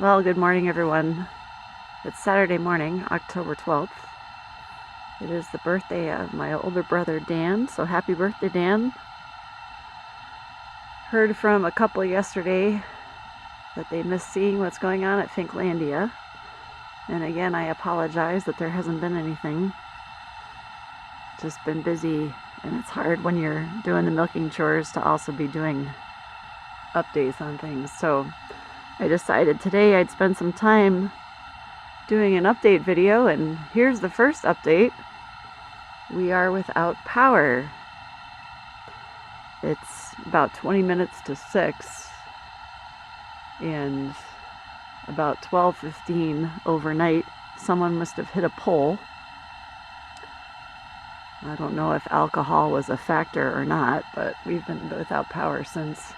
Well, good morning, everyone. It's Saturday morning, October 12th. It is the birthday of my older brother, Dan, so happy birthday, Dan. Heard from a couple yesterday that they missed seeing what's going on at Finklandia. And again, I apologize that there hasn't been anything. Just been busy, and it's hard when you're doing the milking chores to also be doing updates on things. So I decided today I'd spend some time doing an update video, and here's the first update. We are without power. It's about 20 minutes to 6, and about 12:15 overnight, someone must have hit a pole. I don't know if alcohol was a factor or not, but we've been without power since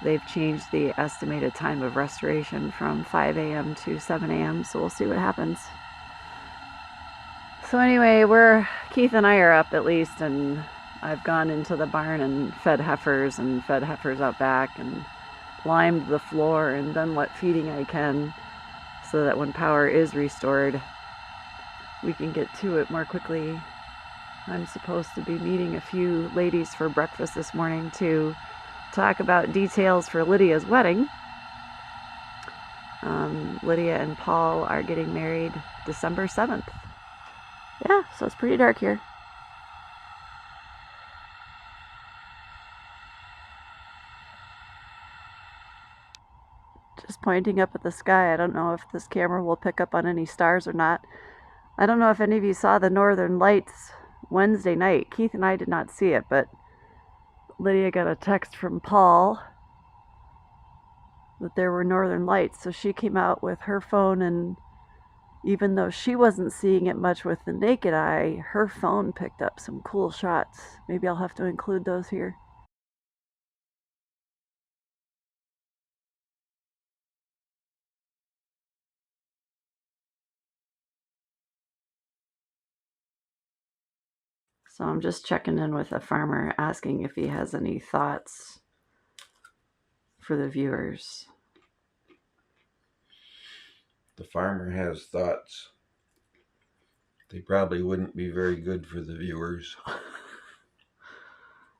they've changed the estimated time of restoration from 5 a.m. to 7 a.m., so we'll see what happens. So anyway, Keith and I are up at least, and I've gone into the barn and fed heifers out back and limed the floor and done what feeding I can so that when power is restored, we can get to it more quickly. I'm supposed to be meeting a few ladies for breakfast this morning to talk about details for Lydia's wedding. Lydia and Paul are getting married December 7th. Yeah, so it's pretty dark here. Just pointing up at the sky. I don't know if this camera will pick up on any stars or not. I don't know if any of you saw the Northern Lights Wednesday night. Keith and I did not see it, but Lydia got a text from Paul that there were Northern Lights, so she came out with her phone, and even though she wasn't seeing it much with the naked eye, her phone picked up some cool shots. Maybe I'll have to include those here. So I'm just checking in with a farmer, asking if he has any thoughts for the viewers. The farmer has thoughts. They probably wouldn't be very good for the viewers.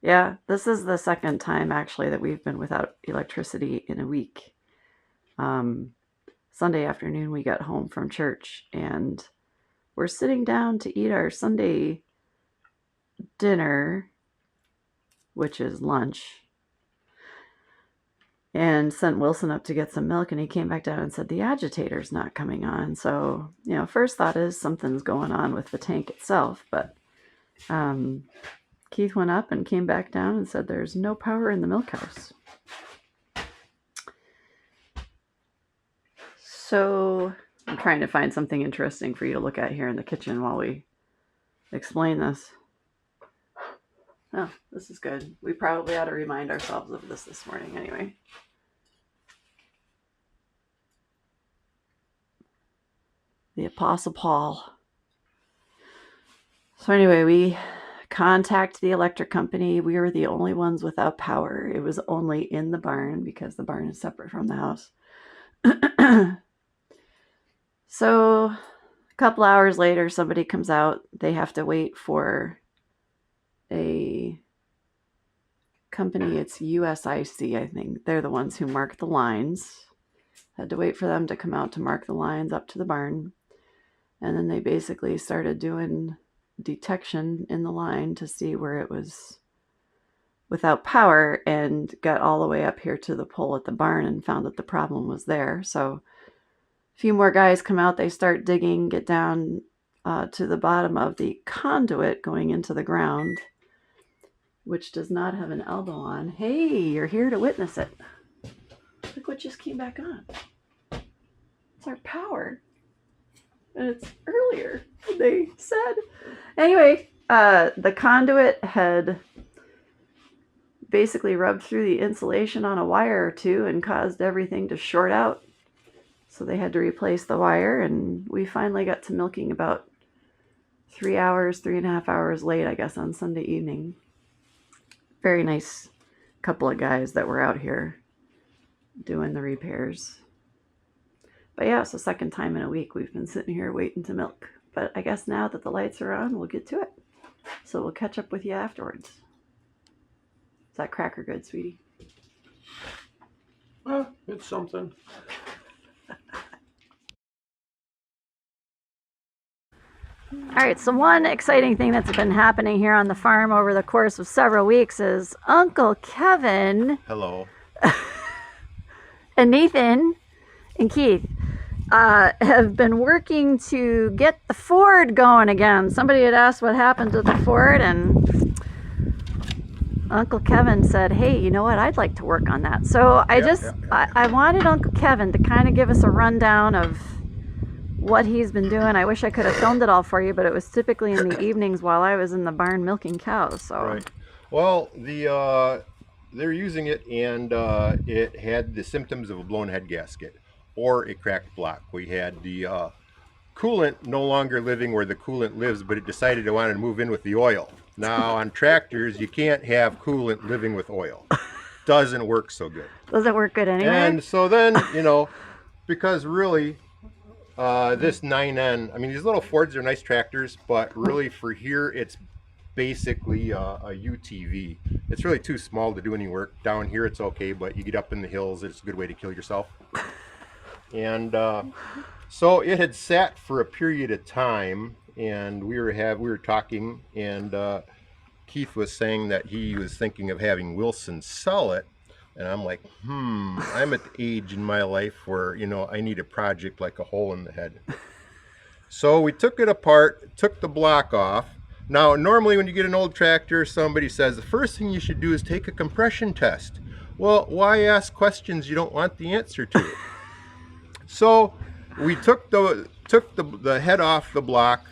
Yeah, this is the second time actually that we've been without electricity in a week. Sunday afternoon we got home from church and we're sitting down to eat our Sunday dinner, which is lunch, and sent Wilson up to get some milk, and he came back down and said the agitator's not coming on. So, first thought is something's going on with the tank itself, but Keith went up and came back down and said there's no power in the milk house. So I'm trying to find something interesting for you to look at here in the kitchen while we explain this. Oh, this is good. We probably ought to remind ourselves of this morning anyway. The Apostle Paul. So anyway, we contact the electric company. We were the only ones without power. It was only in the barn because the barn is separate from the house. So a couple hours later, somebody comes out. They have to wait for a company. It's USIC, I think. They're the ones who mark the lines. Had to wait for them to come out to mark the lines up to the barn. And then they basically started doing detection in the line to see where it was without power, and got all the way up here to the pole at the barn and found that the problem was there. So a few more guys come out, they start digging, get down to the bottom of the conduit going into the ground, which does not have an elbow on. Hey, you're here to witness it. Look what just came back on. It's our power. And it's earlier, they said. Anyway, the conduit had basically rubbed through the insulation on a wire or two and caused everything to short out. So they had to replace the wire, and we finally got to milking about 3.5 hours late, I guess, on Sunday evening. Very nice couple of guys that were out here doing the repairs. But yeah, it's the second time in a week we've been sitting here waiting to milk. But I guess now that the lights are on, we'll get to it. So we'll catch up with you afterwards. Is that cracker good, sweetie? Well, it's something. All right, so one exciting thing that's been happening here on the farm over the course of several weeks is Uncle Kevin Hello. and Nathan and Keith have been working to get the Ford going again. Somebody had asked what happened to the Ford, and Uncle Kevin said, hey, you know what? I'd like to work on that. So I wanted Uncle Kevin to kind of give us a rundown of what he's been doing. I wish I could have filmed it all for you, but it was typically in the evenings while I was in the barn milking cows. So Right. Well, they're using it, and it had the symptoms of a blown head gasket or a cracked block. We had the coolant no longer living where the coolant lives, but it decided it wanted to move in with the oil. Now on tractors, you can't have coolant living with oil. Doesn't work so good. doesn't work good anyway. And so then, because really, this 9N, I mean, these little Fords are nice tractors, but really for here, it's basically a UTV. It's really too small to do any work. Down here, it's okay, but you get up in the hills, it's a good way to kill yourself. And so it had sat for a period of time, and we were talking, and Keith was saying that he was thinking of having Wilson sell it. And I'm like, I'm at the age in my life where, I need a project like a hole in the head. So we took it apart, took the block off. Now, normally when you get an old tractor, somebody says, the first thing you should do is take a compression test. Well, why ask questions you don't want the answer to? So we took the head off the block,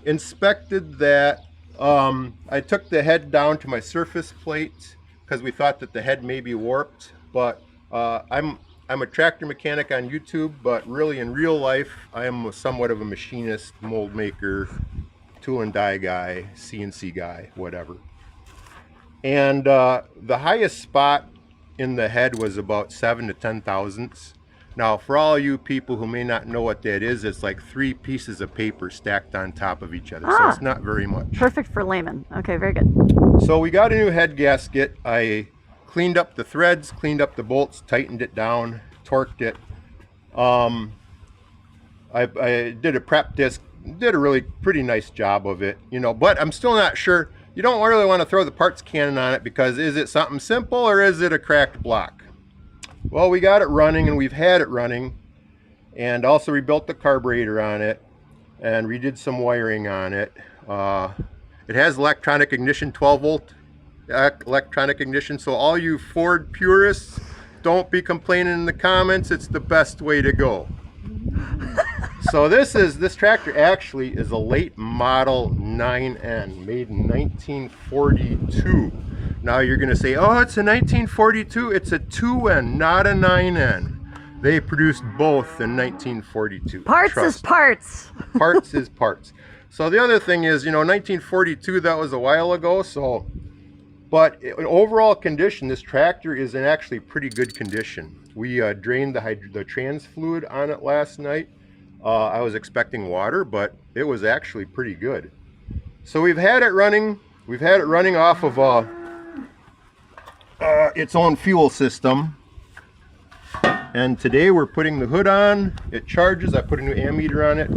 inspected that. I took the head down to my surface plate because we thought that the head may be warped, but I'm a tractor mechanic on YouTube, but really in real life I am somewhat of a machinist, mold maker, tool and die guy, CNC guy, whatever. And the highest spot in the head was about 7 to 10 thousandths. Now, for all you people who may not know what that is, it's like 3 pieces of paper stacked on top of each other. So it's not very much. Perfect for laymen. Okay, very good. So we got a new head gasket. I cleaned up the threads, cleaned up the bolts, tightened it down, torqued it. I did a prep disc, did a really pretty nice job of it, but I'm still not sure. You don't really want to throw the parts cannon on it because is it something simple or is it a cracked block? Well, we got it running, and we've had it running, and also rebuilt the carburetor on it and redid some wiring on it. It has electronic ignition, 12-volt electronic ignition, so all you Ford purists, don't be complaining in the comments. It's the best way to go. So this tractor actually is a late model 9N, made in 1942. Now you're going to say, oh, it's a 1942. It's a 2N, not a 9N. They produced both in 1942. Parts is parts. Parts is parts. So the other thing is, 1942, that was a while ago. So, but in overall condition, this tractor is in actually pretty good condition. We drained the trans fluid on it last night. I was expecting water, but it was actually pretty good. So we've had it running. We've had it running off of its own fuel system. And today we're putting the hood on. It charges. I put a new ammeter on it.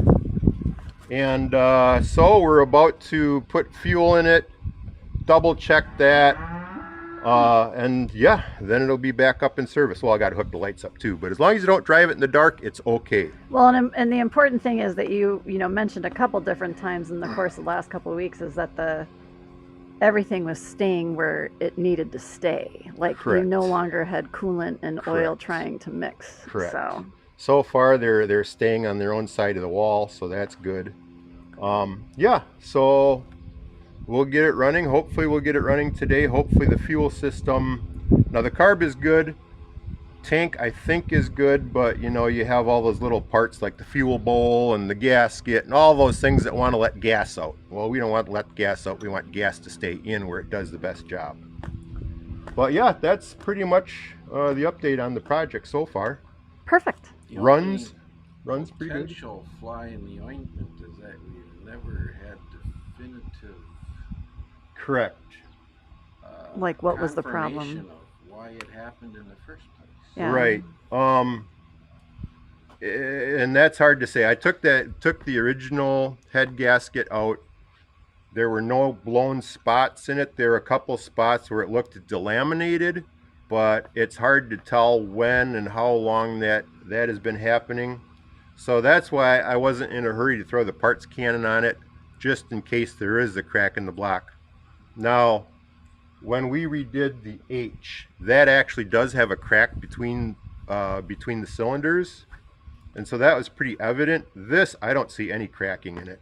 And so we're about to put fuel in it, double check that. And yeah, then it'll be back up in service. Well, I got to hook the lights up too, but as long as you don't drive it in the dark, it's okay. Well, and the important thing is that you mentioned a couple different times in the course of the last couple of weeks is that everything was staying where it needed to stay. Like Correct. You no longer had coolant and Correct. oil trying to mix. Correct. So far they're staying on their own side of the wall, so that's good. Yeah, so we'll get it running. Hopefully we'll get it running today. Hopefully the fuel system, now the carb is good. Tank I think is good, but you have all those little parts like the fuel bowl and the gasket and all those things that want to let gas out. Well, we don't want to let gas out. We want gas to stay in where it does the best job. But yeah, that's pretty much the update on the project so far. perfect. Runs runs pretty good. Potential fly in the ointment is that we've never had definitive Correct. Like, what was the confirmation problem? of why it happened in the first place. Yeah. Right. And that's hard to say. I took the original head gasket out. There were no blown spots in it. There were a couple spots where it looked delaminated, but it's hard to tell when and how long that has been happening. So that's why I wasn't in a hurry to throw the parts cannon on it, just in case there is a crack in the block. Now, when we redid the H, that actually does have a crack between the cylinders, and so that was pretty evident. This, I don't see any cracking in it.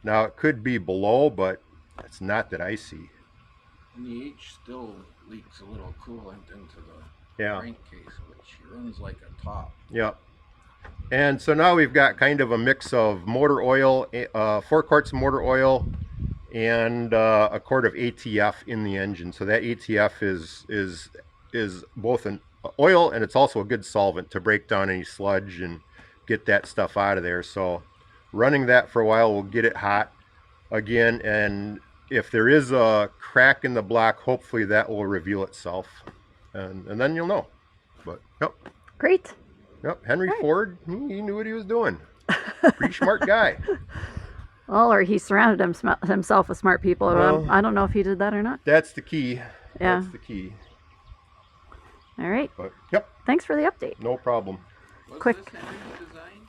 Now, it could be below, but it's not that I see. And the H still leaks a little coolant into the Yeah. crankcase, which runs like a top. Yep. And so now we've got kind of a mix of motor oil, 4 quarts of motor oil, and a quart of ATF in the engine. So that ATF is both an oil, and it's also a good solvent to break down any sludge and get that stuff out of there. So running that for a while will get it hot again, and if there is a crack in the block, hopefully that will reveal itself, and then you'll know. But Great. Henry Ford, he knew what he was doing. Pretty smart guy. Well, or he surrounded himself with smart people. Well, I don't know if he did that or not. That's the key. Yeah. That's the key. All right. But Thanks for the update. no problem. Was Quick. this Henry's design?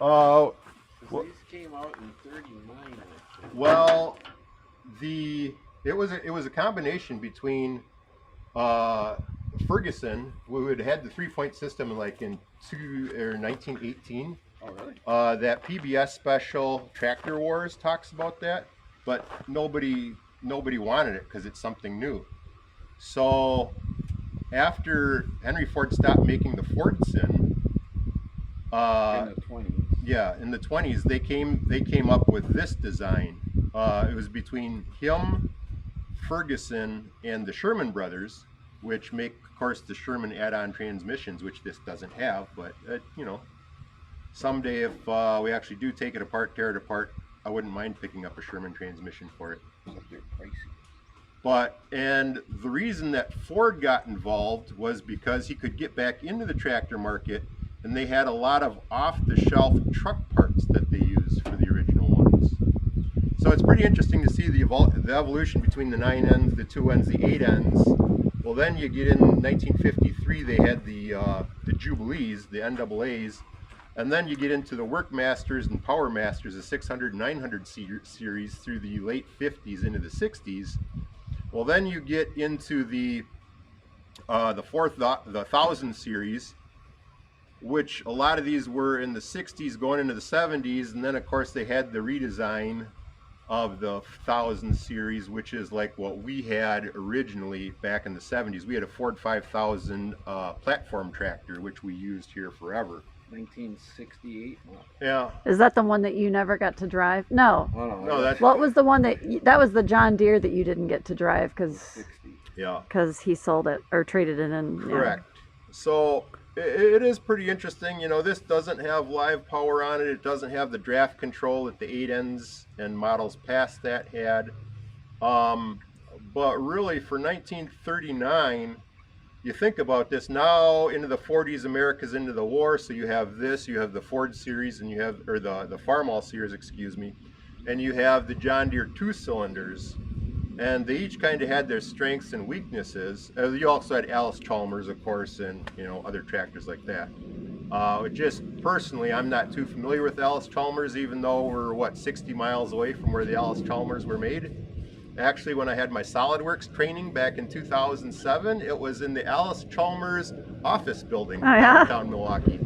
Uh, 'Cause Well- these came out in '39, actually. well, it was a combination between Ferguson, who had had the 3-point system like in 1918. Oh, really? That PBS special Tractor Wars talks about that, but nobody wanted it because it's something new. So after Henry Ford stopped making the Fordson, in the '20s. yeah, in the 20s they came up with this design. It was between him, Ferguson, and the Sherman brothers, which make, of course, the Sherman add-on transmissions, which this doesn't have. But someday if we actually do take it apart, tear it apart, I wouldn't mind picking up a Sherman transmission for it. But they're pricey. And the reason that Ford got involved was because he could get back into the tractor market, and they had a lot of off-the-shelf truck parts that they used for the original ones. So it's pretty interesting to see the evolution between the 9Ns, the 2Ns, the 8Ns. Well, then you get in 1953, they had the Jubilees, the NAAs, and then you get into the Workmasters and Powermasters, the 600, 900 series through the late 50s into the 60s. Well, then you get into the 1000 series, which a lot of these were in the 60s going into the 70s, and then of course they had the redesign of the 1000 series, which is like what we had originally back in the 70s. We had a Ford 5000 platform tractor, which we used here forever. 1968 model. Yeah. Is that the one that you never got to drive? No. Oh, no, No, that's What was the one that was the John Deere that you didn't get to drive because 60. yeah. he sold it or traded it in? Yeah. Correct. So it is pretty interesting. This doesn't have live power on it. It doesn't have the draft control that the 8Ns and models past that had. But really, for 1939, you think about this now into the 40s, America's into the war. So you have this, you have the Ford series, and you have, or the Farmall series, excuse me, and you have the John Deere 2-cylinders. And they each kind of had their strengths and weaknesses. You also had Alice Chalmers, of course, and other tractors like that. Just personally, I'm not too familiar with Alice Chalmers, even though we're 60 miles away from where the Alice Chalmers were made. Actually, when I had my SolidWorks training back in 2007, it was in the Alice Chalmers office building downtown Milwaukee.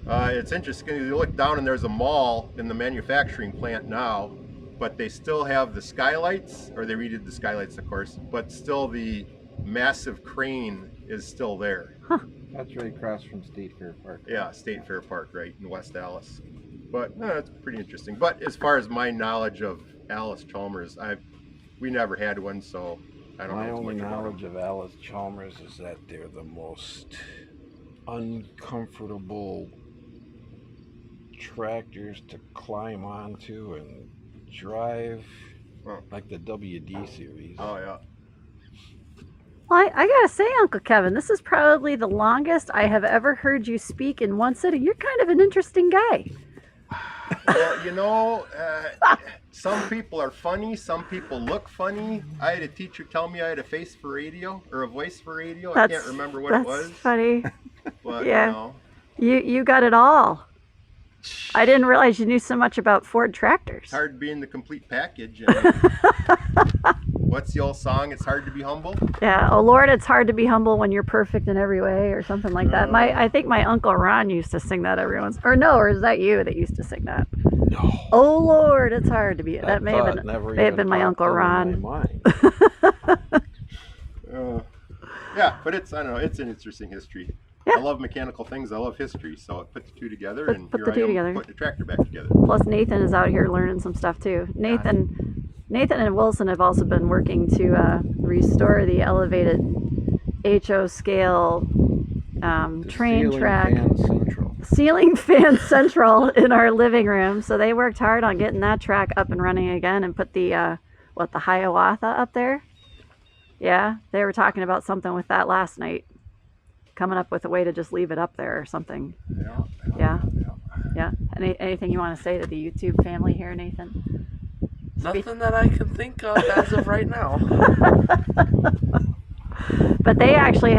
It's interesting. You look down and there's a mall in the manufacturing plant now, but they still have the skylights, or they redid the skylights, of course, but still the massive crane is still there. That's right across from State Fair Park. Yeah, State Fair Park, right in West Allis. But it's pretty interesting. But as far as my knowledge of Alice Chalmers, we never had one, so I don't know My too only much about knowledge them. of Alice Chalmers is that they're the most uncomfortable tractors to climb onto and drive, Oh, like the WD series. oh yeah. Well, I gotta say, Uncle Kevin, this is probably the longest I have ever heard you speak in one sitting. You're kind of an interesting guy. Well, some people are funny. Some people look funny. I had a teacher tell me I had a face for radio or a voice for radio. I can't remember what it was, funny. but Yeah. You got it all. I didn't realize you knew so much about Ford tractors. It's hard being the complete package. And what's the old song? It's hard to be humble. Yeah. Oh Lord, it's hard to be humble when you're perfect in every way, or something like that. I think my Uncle Ron used to sing that every once. Or no, or is that you that used to sing that? No. Oh Lord, it's hard to be. That may have been my Uncle Ron. Yeah, but it's I don't know. It's an interesting history. Yeah. I love mechanical things. I love history. So I put the two together, and Put here the I two am together. putting the tractor back together. Plus Nathan is out here learning some stuff too. Nathan and Wilson have also been working to restore the elevated HO scale train track ceiling fan central in our living room. So they worked hard on getting that track up and running again, and put the Hiawatha up there. Yeah, they were talking about something with that last night, coming up with a way to just leave it up there or something. Yeah. Anything you want to say to the YouTube family here, Nathan? Nothing that I can think of as of right now. But they actually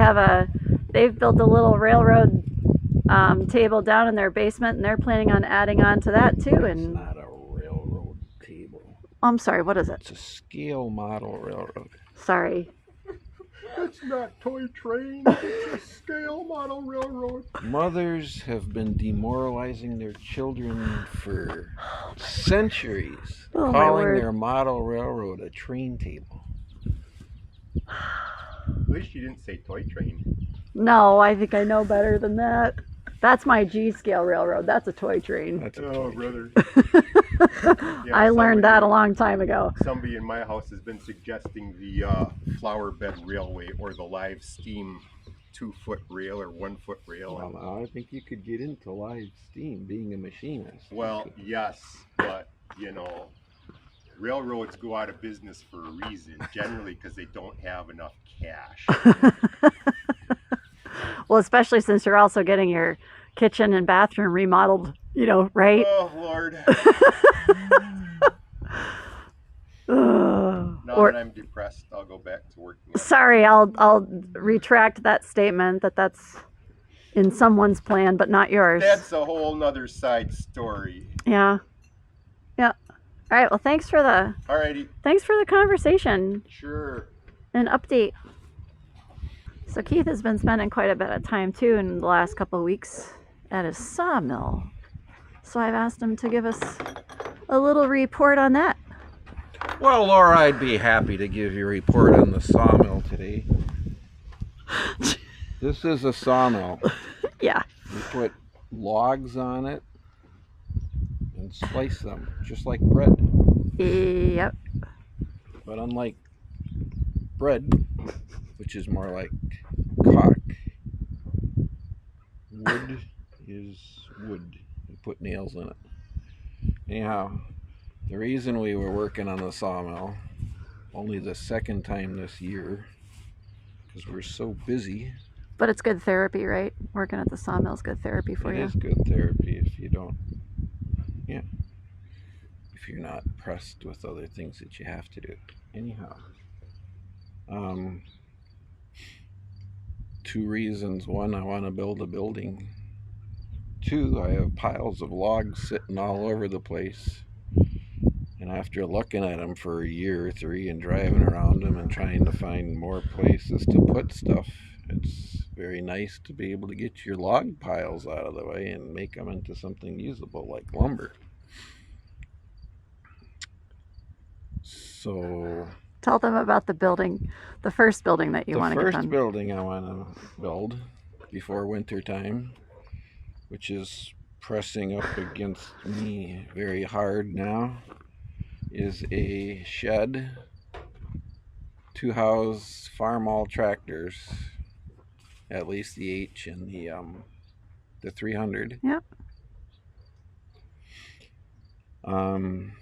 they've built a little railroad table down in their basement, and they're planning on adding on to that too. It's And not a railroad table. I'm sorry, what is it? It's a scale model railroad. Sorry. It's not toy train. It's a scale model railroad. Mothers have been demoralizing their children for centuries, Oh, my calling word. their model railroad a train table. At least you didn't say toy train. No, I think I know better than that. That's my G scale railroad. That's a toy train. That's a Oh, toy brother. I learned that a long time ago. Somebody in my house has been suggesting the flower bed railway or the live steam 2-foot rail or 1-foot rail. Well, now I think you could get into live steam being a machinist. Well, yes, but railroads go out of business for a reason, generally because they don't have enough cash. Well, especially since you're also getting your kitchen and bathroom remodeled, right? Oh, Lord. Now that I'm depressed, I'll go back to working. Sorry, I'll retract that statement that's in someone's plan, but not yours. That's a whole nother side story. Yeah. All right. Well, thanks for the conversation Sure. and update. So Keith has been spending quite a bit of time too in the last couple of weeks at his sawmill. So I've asked him to give us a little report on that. Well, Laura, I'd be happy to give you a report on the sawmill today. This is a sawmill. Yeah. You put logs on it and slice them just like bread. Yep. But unlike bread, which is more like cock, wood is wood. You put nails in it. Anyhow, the reason we were working on the sawmill only the second time this year, because we're so busy. But it's good therapy, right? Working at the sawmill is good therapy for you. It is good therapy if you don't, if you're not pressed with other things that you have to do. Anyhow, 2 reasons. 1, I want to build a building. 2, I have piles of logs sitting all over the place. And after looking at them for a year or 3 and driving around them and trying to find more places to put stuff, it's very nice to be able to get your log piles out of the way and make them into something usable like lumber. So Tell them about the building, the first building that you want to get the done. first building I want to build before winter time, which is pressing up against me very hard now, is a shed to house farm all tractors, at least the H and the 300. Yep. Um,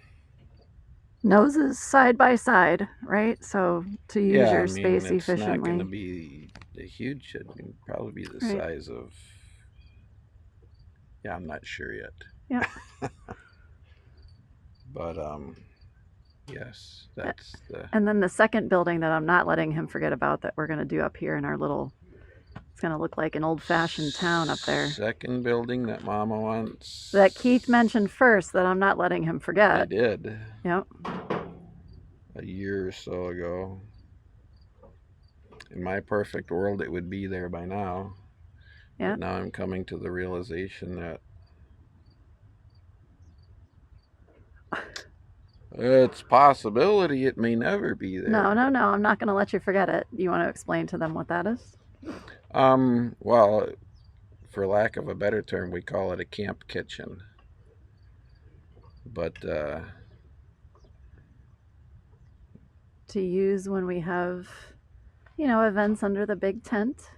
Noses side by side, right? So to use yeah, I your mean, space it's not going to efficiently. be a huge shed. It can probably be the Right. size of. Yeah, I'm not sure yet. Yeah. But yes, that's the And then the second building that I'm not letting him forget about that we're going to do up here in our little, it's going to look like an old fashioned town up there. second building that Mama wants. That Keith mentioned first that I'm not letting him I forget. did Yep. a year or so ago. In my perfect world, it would be there by now. Yeah. But now I'm coming to the realization that it's possibility it may never be there. No, I'm not going to let you forget it. You want to explain to them what that is? Well, for lack of a better term, we call it a camp kitchen. But to use when we have, events under the big tent.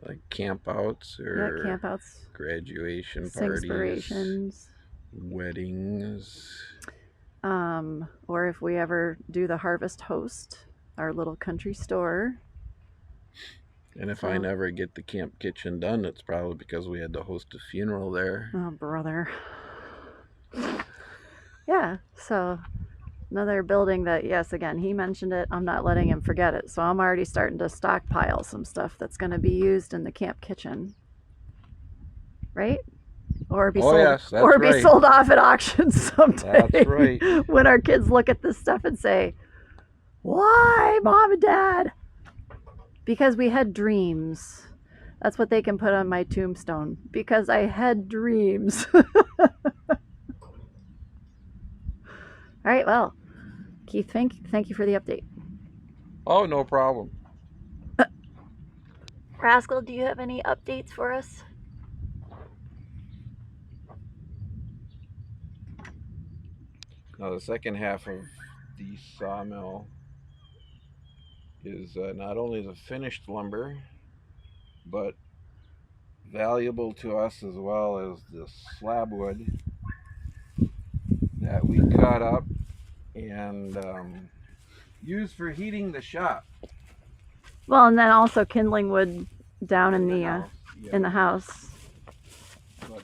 like campouts or campouts, graduation parties, Singspirations, weddings. or if we ever do the Harvest Host, our little country store. And if I never get the camp kitchen done, it's probably because we had to host a funeral there. Oh, brother. Yeah, so another building that, yes, again, he mentioned it. I'm not letting him forget it. So I'm already starting to stockpile some stuff that's going to be used in the camp kitchen. Right? Or be sold, yes, that's or be right. sold off at auction someday. That's right. When our kids look at this stuff and say, "Why, Mom and Dad?" Because we had dreams. That's what they can put on my tombstone. Because I had dreams. All right, well, Keith Fink, thank you for the update. Oh, no problem. Rascal, do you have any updates for us? Now, the second half of the sawmill is not only the finished lumber, but valuable to us as well as the slab wood that we cut up and use for heating the shop. Well, and then also kindling wood down in the house, in the house. But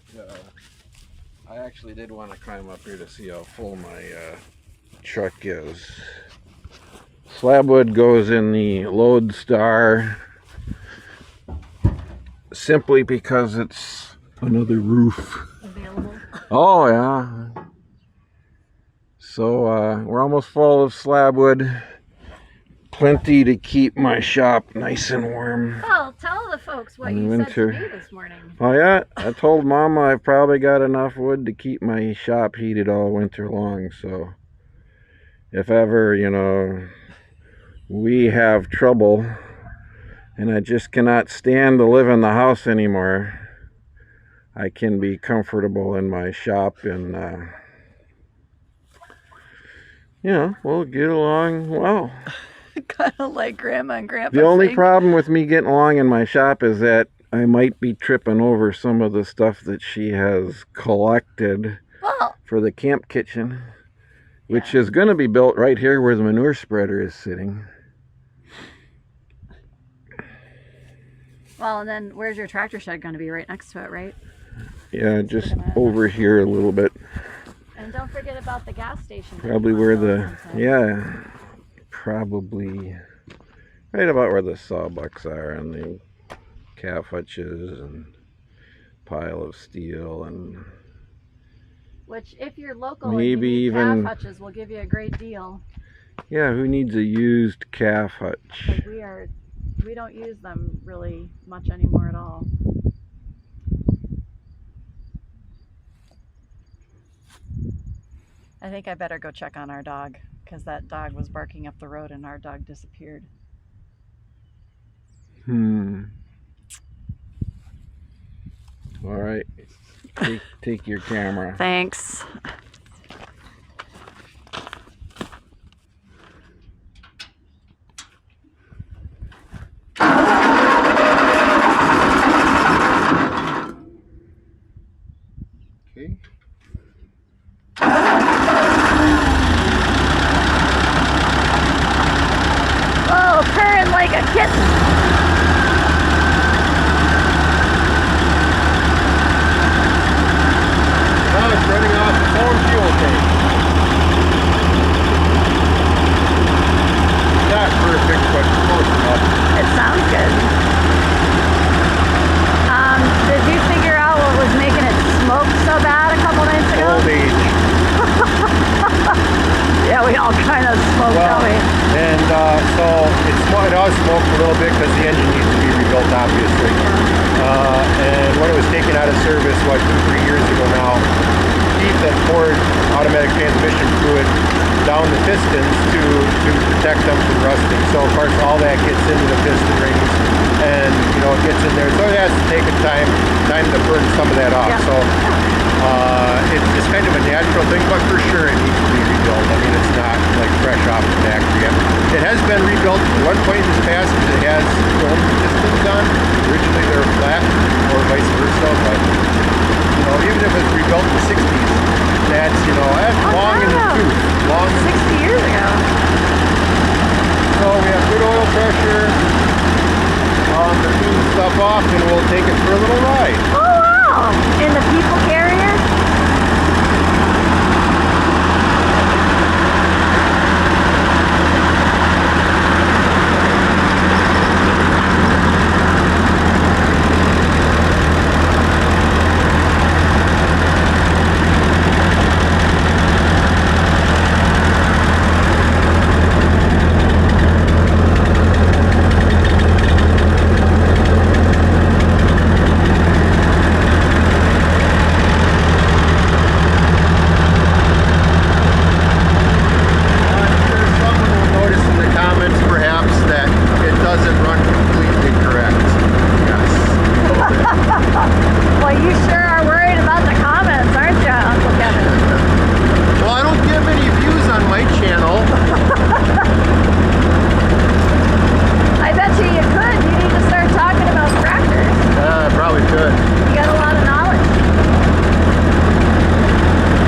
I actually did want to climb up here to see how full my truck is. Slab wood goes in the Lodestar simply because it's another roof. Available. Oh yeah. So we're almost full of slab wood. Plenty to keep my shop nice and warm. Well, tell the folks what in you winter. said to me this morning. Oh yeah, I told Mama I've probably got enough wood to keep my shop heated all winter long. So if ever, we have trouble and I just cannot stand to live in the house anymore, I can be comfortable in my shop and we'll get along well. Kind of like Grandma and Grandpa. The only Fink. problem with me getting along in my shop is that I might be tripping over some of the stuff that she has collected for the camp kitchen, which is going to be built right here where the manure spreader is sitting. Well, and then where's your tractor shed going to be? Right next to it, right? Yeah, just over here a little bit. And don't forget about the gas station. Probably where probably right about where the sawbucks are and the calf hutches and pile of steel and which, if you're local, maybe and you need even calf hutches, will give you a great deal. Yeah, who needs a used calf hutch? Like we don't use them really much anymore at all. I think I better go check on our dog because that dog was barking up the road and our dog disappeared. All right, take your camera. Thanks. Okay. Oh, purring like a kitten. Now it's running off its own fuel tank. Not perfect, but close enough. It sounds good. Did you figure out what was making it smoke so bad a couple nights ago? Old age. Yeah, we all kind of smoked, don't we? And so it does smoke a little bit because the engine needs to be rebuilt, obviously. And when it was taken out of service, 2-3 years ago now, Keith had poured automatic transmission fluid down the pistons to protect them from rusting. So of course all that gets into the piston rings, and it gets in there. So it has to take a time to burn some of that off. Yeah. So it's just kind of a natural thing, but for sure it needs to be rebuilt. I mean, it's not like fresh off the factory. It has been rebuilt at one point in this past because it has dome pistons on. Originally they were flat, or vice versa, but even if it's rebuilt in the 60s, that's long in the tooth. Long in the 60 years ago. So we have good oil pressure. To clean stuff off, and we'll take it for a little ride. Oh wow! In the people carrier? Well, you sure are worried about the comments, aren't you, Uncle Kevin? Well, I don't give any views on my channel. I bet you could. You need to start talking about tractors. I probably could. You got a lot of knowledge.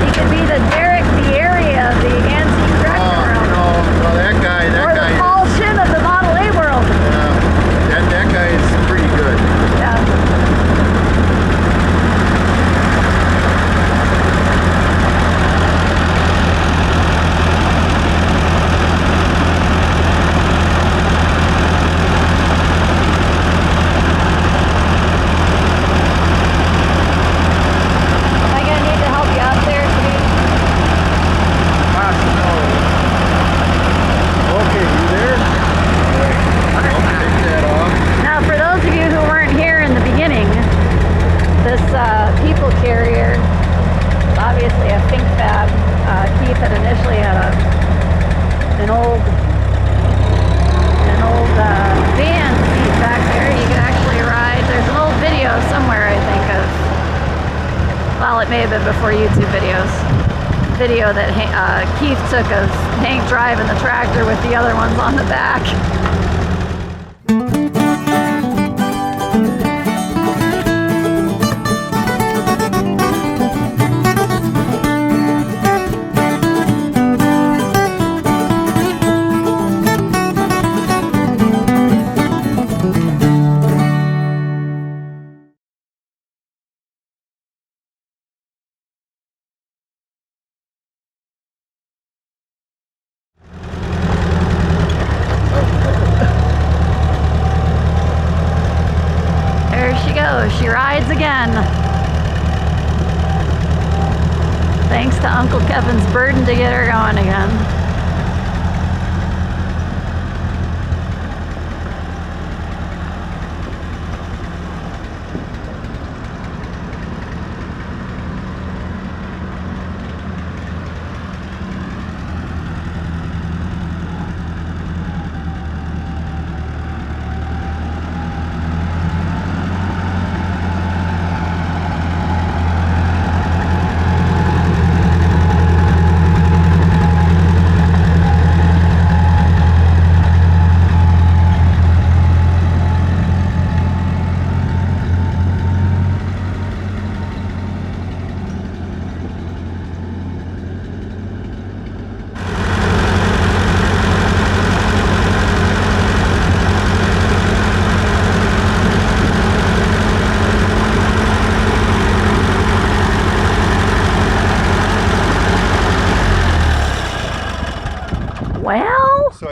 You could be the Derek the area of the antique tractor world. Well, that guy. Or the Paul Shin of the Model A world. That guy is pretty good. Yeah. Am I gonna need to help you up there, Steve? Okay, you there? I'll take that off. Now, for those of you who weren't here in the beginning, this people carrier is obviously a Fink fab. Keith had initially had an old van seat back there. You could actually ride. There's an old video somewhere, I think, of, well, it may have been before YouTube videos. Video that Keith took of Hank driving the tractor with the other ones on the back. There she goes. She rides again. Thanks to Uncle Kevin's burden to get her going again.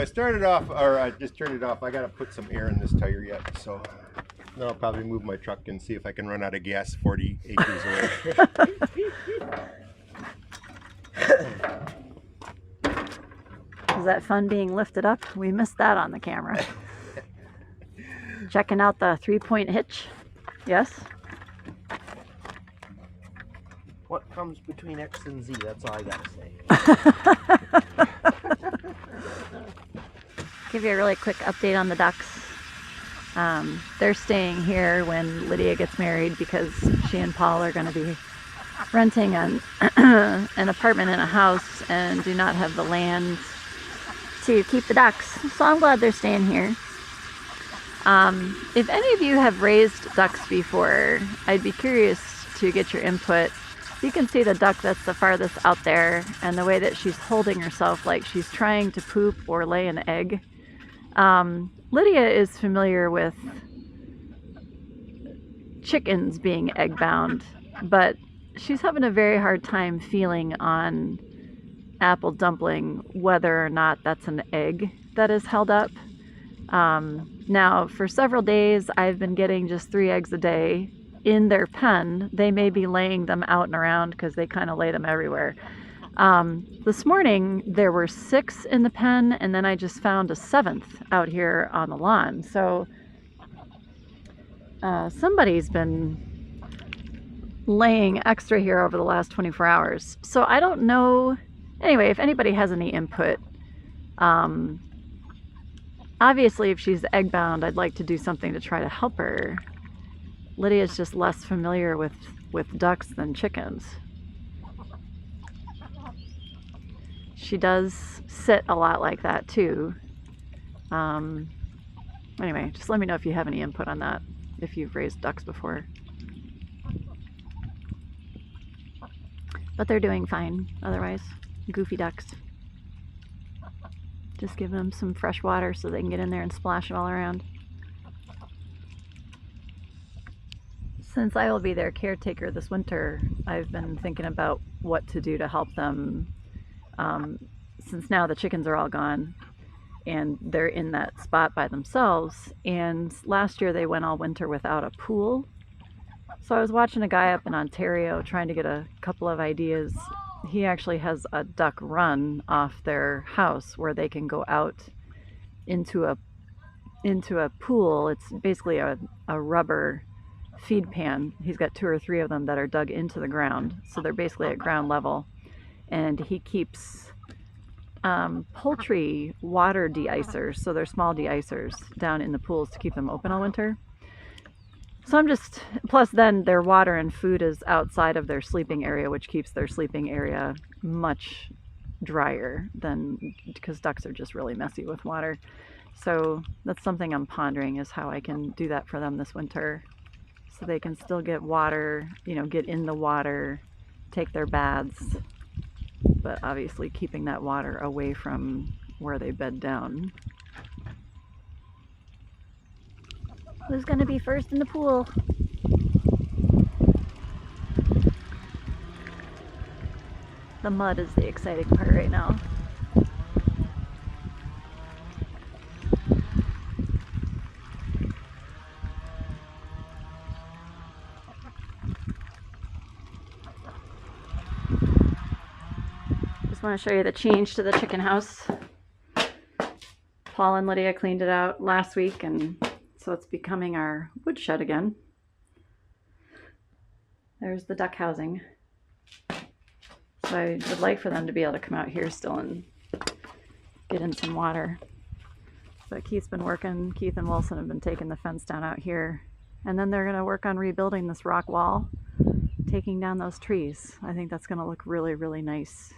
I started off, or I just turned it off. I got to put some air in this tire yet, so then I'll probably move my truck and see if I can run out of gas 40 acres away. Was that fun being lifted up? We missed that on the camera. Checking out the 3-point hitch. Yes? What comes between X and Z? That's all I gotta say. Give you a really quick update on the ducks. They're staying here when Lydia gets married because she and Paul are going to be renting an apartment in a house and do not have the land to keep the ducks. So I'm glad they're staying here. If any of you have raised ducks before, I'd be curious to get your input. You can see the duck that's the farthest out there and the way that she's holding herself like she's trying to poop or lay an egg. Lydia is familiar with chickens being egg bound, but she's having a very hard time feeling on apple dumpling whether or not that's an egg that is held up. Now, for several days, I've been getting just 3 eggs a day in their pen. They may be laying them out and around because they kind of lay them everywhere. This morning, there were 6 in the pen, and then I just found a 7th out here on the lawn. So somebody's been laying extra here over the last 24 hours. So I don't know. Anyway, if anybody has any input, obviously, if she's egg bound, I'd like to do something to try to help her. Lydia's just less familiar with ducks than chickens. She does sit a lot like that too. Anyway, just let me know if you have any input on that, if you've raised ducks before. But they're doing fine otherwise. Goofy ducks. Just give them some fresh water so they can get in there and splash it all around. Since I will be their caretaker this winter, I've been thinking about what to do to help them. Since now the chickens are all gone and they're in that spot by themselves. And last year they went all winter without a pool. So I was watching a guy up in Ontario trying to get a couple of ideas. He actually has a duck run off their house where they can go out into a pool. It's basically a rubber feed pan. He's got 2 or 3 of them that are dug into the ground, so they're basically at ground level. And he keeps poultry water de-icers, so they're small de-icers down in the pools to keep them open all winter. So I'm just, plus then their water and food is outside of their sleeping area, which keeps their sleeping area much drier than, because ducks are just really messy with water. So that's something I'm pondering, is how I can do that for them this winter so they can still get water, you know, get in the water, take their baths, but obviously keeping that water away from where they bed down. Who's gonna be first in the pool? The mud is the exciting part right now. Just want to show you the change to the chicken house. Paul and Lydia cleaned it out last week, and so it's becoming our woodshed again. There's the duck housing. So I would like for them to be able to come out here still and get in some water. But Keith's been working, Keith and Wilson have been taking the fence down out here. And then they're gonna work on rebuilding this rock wall, taking down those trees. I think that's gonna look really, really nice.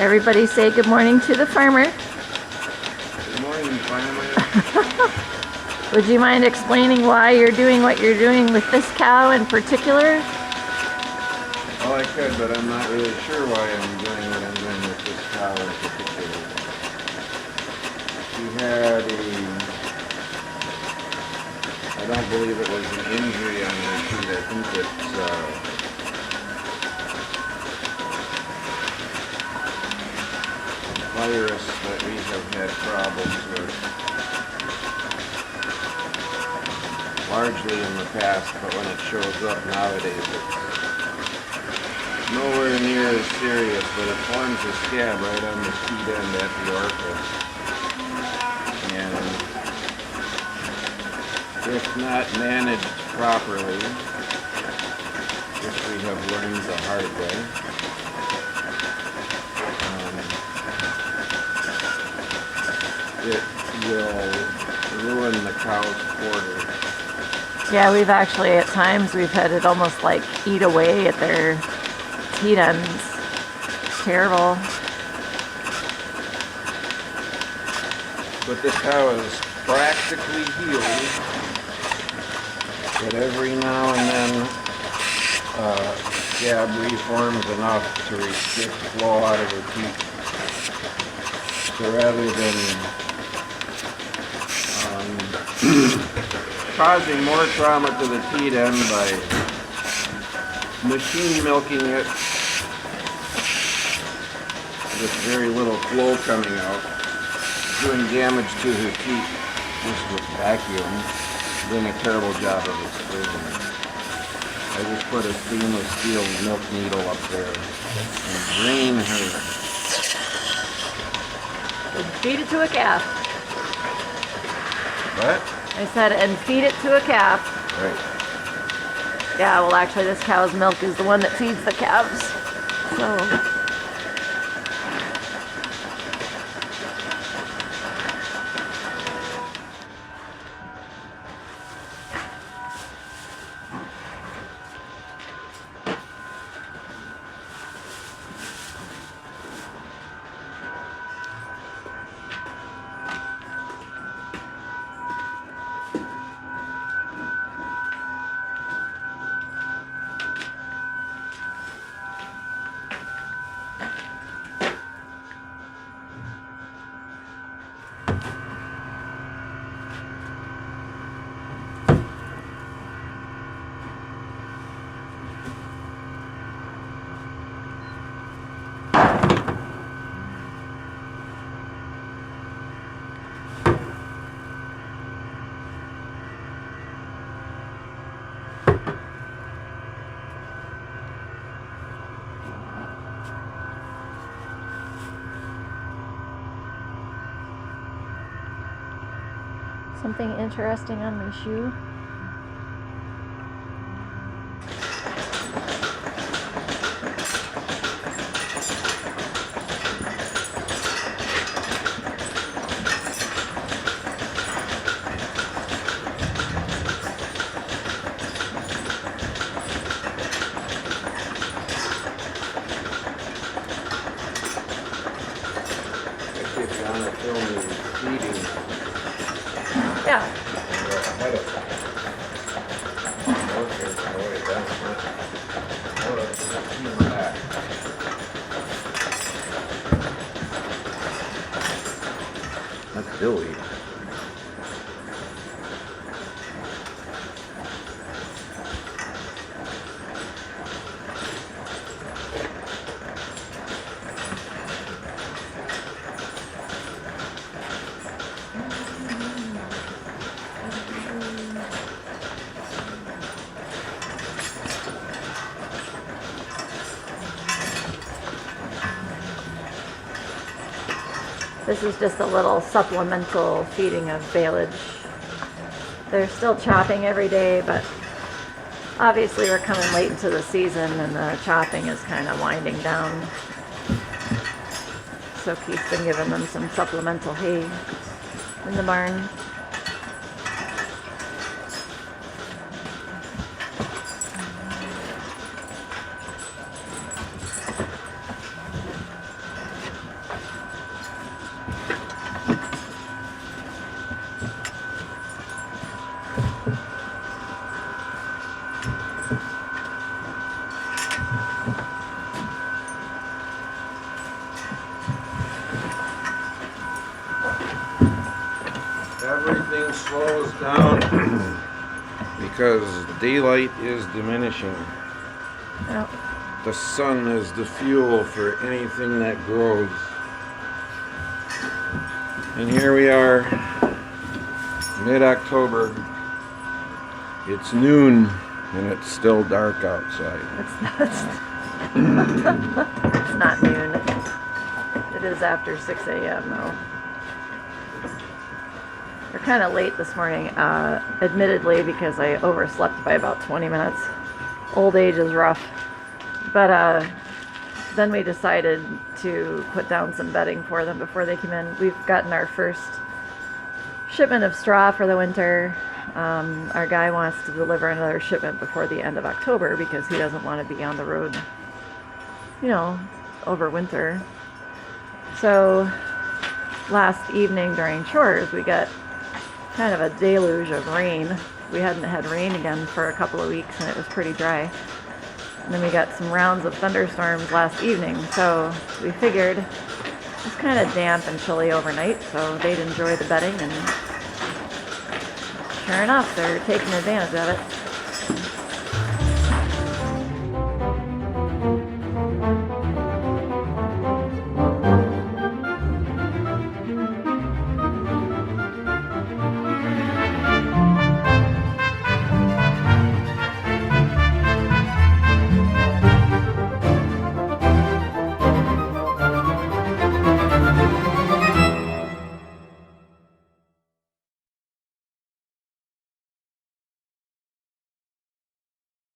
Everybody say good morning to the farmer. Good morning, farmer. Would you mind explaining why you're doing what you're doing with this cow in particular? Well, I could, but I'm not really sure why I'm doing what I'm doing with this cow in particular. She had I don't believe it was an injury on her feet. I think it's virus that we have had problems with, largely in the past, but when it shows up nowadays, it's nowhere near as serious, but it forms a scab right on the feet end at the orifice. And if not managed properly, which we have learned the hard way, it will ruin the cow's quarters. Yeah, we've actually at times we've had it almost like eat away at their teat ends. It's terrible. But this cow is practically healed, but every now and then scab reforms enough to restrict flow out of her teeth. So rather than causing more trauma to the teat end by machine milking it with very little flow coming out, doing damage to her teeth just with vacuum, doing a terrible job of exposing it. I just put a stainless steel milk needle up there and drain her. And feed it to a calf. What? I said, and feed it to a calf. Right. Yeah, well actually this cow's milk is the one that feeds the calves. So something interesting on my shoe. I keep trying to film you feeding. Yeah. Ahead of time. Okay, so wait, that's not. Hold up, keep back. That's Billy. This is just a little supplemental feeding of baleage. They're still chopping every day, but obviously we're coming late into the season and the chopping is kind of winding down. So Keith's been giving them some supplemental hay in the barn. everything slows down because daylight is diminishing. Yep. The sun is the fuel for anything that grows. And here we are, mid-October. It's noon and it's still dark outside. It's not noon. It is after 6 a.m. though. We're kind of late this morning, admittedly, because I overslept by about 20 minutes. Old age is rough. But then we decided to put down some bedding for them before they came in. We've gotten our first shipment of straw for the winter. Our guy wants to deliver another shipment before the end of October because he doesn't want to be on the road, you know, over winter. So last evening during chores, we got kind of a deluge of rain. We hadn't had rain again for a couple of weeks and it was pretty dry. And then we got some rounds of thunderstorms last evening, so we figured it's kind of damp and chilly overnight, so they'd enjoy the bedding, and sure enough, they're taking advantage of it.